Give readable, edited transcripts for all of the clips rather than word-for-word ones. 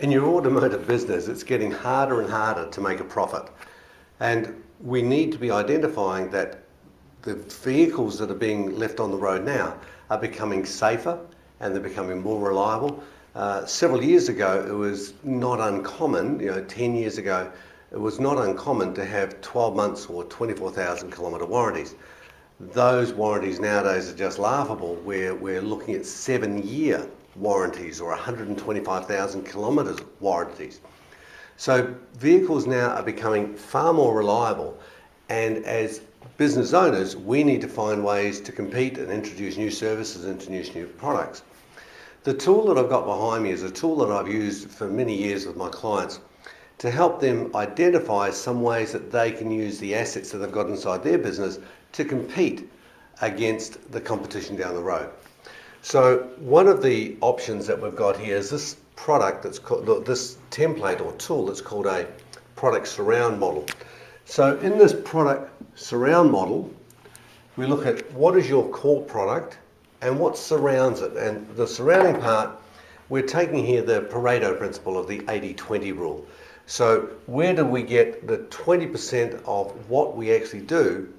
In your automotive business, it's getting harder and harder to make a profit. And we need to be identifying that the vehicles that are being left on the road now are becoming safer and they're becoming more reliable. Several years ago, it was not uncommon, 10 years ago, it was not uncommon to have 12 months or 24,000 kilometre warranties. Those warranties nowadays are just laughable, where we're looking at 7-year warranties or 125,000 kilometres warranties. So vehicles now are becoming far more reliable, and as business owners, we need to find ways to compete and introduce new services, introduce new products. The tool that I've got behind me is a tool that I've used for many years with my clients to help them identify some ways that they can use the assets that they've got inside their business to compete against the competition down the road. So one of the options that we've got here is this product that's called, this template or tool that's called a product surround model. So in this product surround model, we look at what is your core product and what surrounds it. And the surrounding part, we're taking here the Pareto principle of the 80-20 rule. So where do we get the 20% of what we actually do,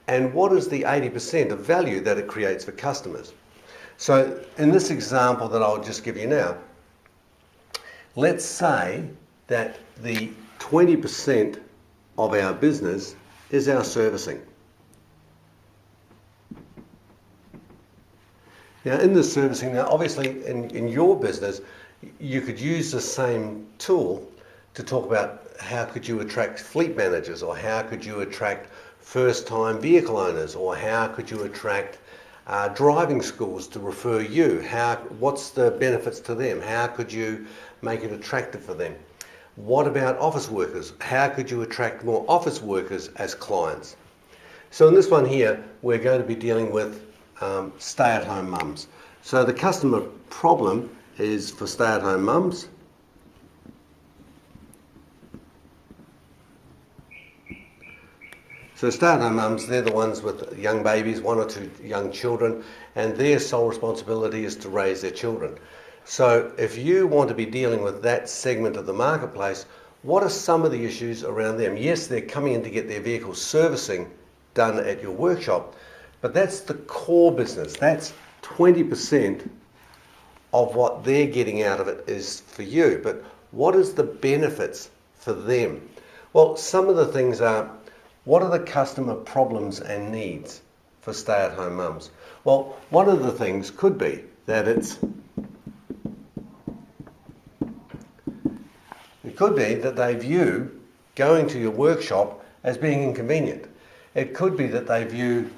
and what is the 80% of value that it creates for customers? So in this example that I'll just give you now, let's say that the 20% of our business is our servicing. Now in this servicing, now obviously in your business, you could use the same tool to talk about how could you attract fleet managers, or how could you attract first-time vehicle owners, or how could you attract driving schools to refer you? What's the benefits to them? How could you make it attractive for them? What about office workers? How could you attract more office workers as clients? So in this one here, we're going to be dealing with stay-at-home mums. So the customer problem is for stay-at-home mums. So stay-at-home mums, they're the ones with young babies, 1 or 2 young children, and their sole responsibility is to raise their children. So if you want to be dealing with that segment of the marketplace, what are some of the issues around them? Yes, they're coming in to get their vehicle servicing done at your workshop, but that's the core business. That's 20% of what they're getting out of it is for you. But what is the benefits for them? Well, some of the things are, what are the customer problems and needs for stay-at-home mums? Well, one of the things could be that it could be that they view going to your workshop as being inconvenient. It could be that they view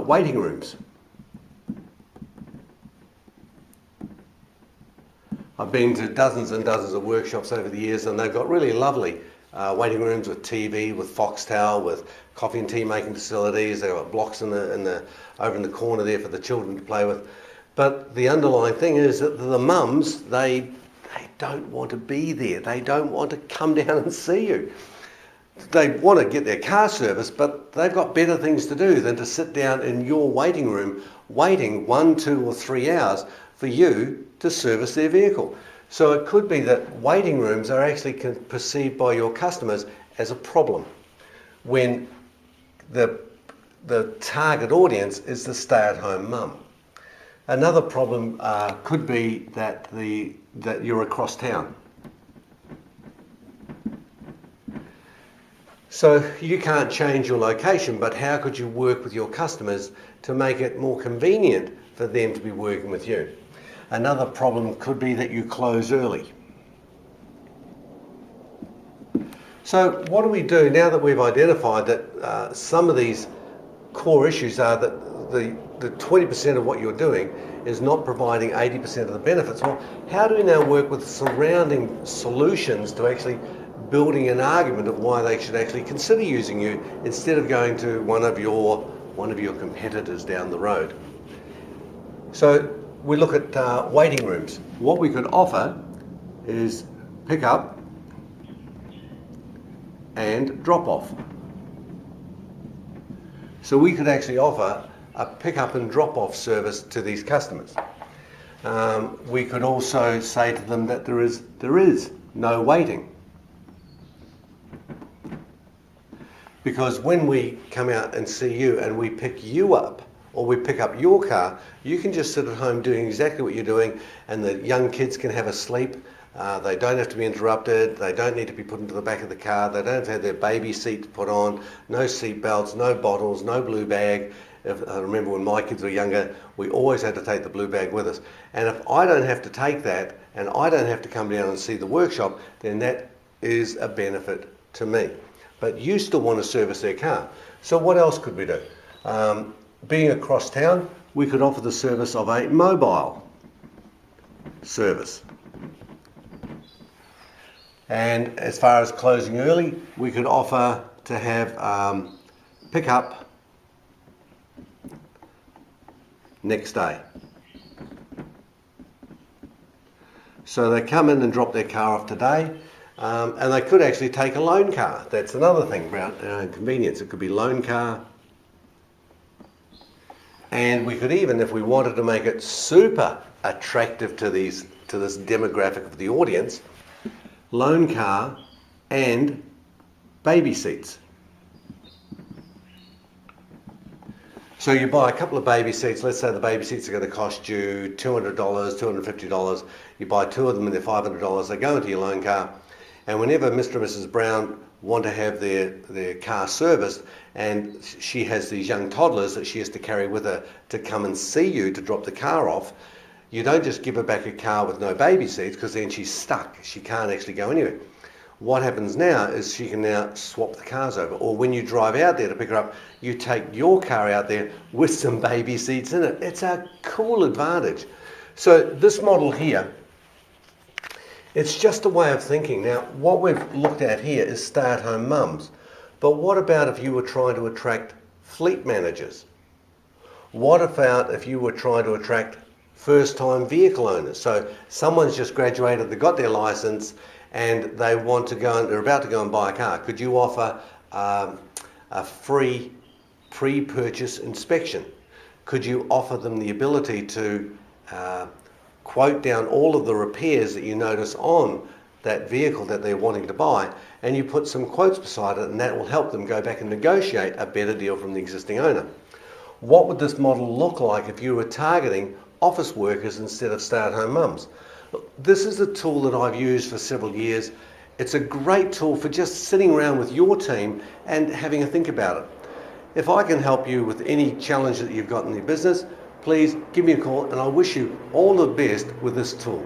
waiting rooms. I've been to dozens and dozens of workshops over the years, and they've got really lovely waiting rooms with TV, with Foxtel, with coffee and tea making facilities. They've got blocks over in the corner there for the children to play with. But the underlying thing is that the mums, they don't want to be there. They don't want to come down and see you. They want to get their car serviced, but they've got better things to do than to sit down in your waiting room waiting 1, 2 or 3 hours for you to service their vehicle. So it could be that waiting rooms are actually perceived by your customers as a problem, when the target audience is the stay-at-home mum. Another problem could be that you're across town. So you can't change your location, but how could you work with your customers to make it more convenient for them to be working with you? Another problem could be that you close early. So what do we do now that we've identified that some of these core issues are that the 20% of what you're doing is not providing 80% of the benefits? Well, how do we now work with surrounding solutions to actually building an argument of why they should actually consider using you instead of going to one of your competitors down the road? So we look at waiting rooms. What we could offer is pick up and drop off. So we could actually offer a pick up and drop off service to these customers. We could also say to them that there is no waiting. Because when we come out and see you and we pick you up, or we pick up your car, you can just sit at home doing exactly what you're doing, and the young kids can have a sleep. They don't have to be interrupted. They don't need to be put into the back of the car. They don't have to have their baby seat put on. No seat belts, no bottles, no blue bag. I remember when my kids were younger, we always had to take the blue bag with us. And if I don't have to take that, and I don't have to come down and see the workshop, then that is a benefit to me. But you still want to service their car. So what else could we do? Being across town, we could offer the service of a mobile service. And as far as closing early, we could offer to have pick up next day. So they come in and drop their car off today, and they could actually take a loan car. That's another thing about convenience. It could be loan car. And we could even, if we wanted to make it super attractive to this demographic of the audience, loan car and baby seats. So you buy a couple of baby seats. Let's say the baby seats are going to cost you $200, $250. You buy two of them and they're $500. They go into your loan car, and whenever Mr. and Mrs. Brown want to have their car serviced, and she has these young toddlers that she has to carry with her to come and see you to drop the car off, you don't just give her back a car with no baby seats, because then she's stuck. She can't actually go anywhere. What happens now is she can now swap the cars over. Or when you drive out there to pick her up, you take your car out there with some baby seats in it. It's a cool advantage. So this model here, it's just a way of thinking. Now, what we've looked at here is stay-at-home mums. But what about if you were trying to attract fleet managers? What about if you were trying to attract first-time vehicle owners? So someone's just graduated, they got their license, and they want to go, and they're about to go and buy a car. Could you offer a free pre-purchase inspection? Could you offer them the ability to quote down all of the repairs that you notice on that vehicle that they're wanting to buy, and you put some quotes beside it, and that will help them go back and negotiate a better deal from the existing owner? What would this model look like if you were targeting office workers instead of stay-at-home mums? This is a tool that I've used for several years. It's a great tool for just sitting around with your team and having a think about it. If I can help you with any challenge that you've got in your business, please give me a call, and I wish you all the best with this tool.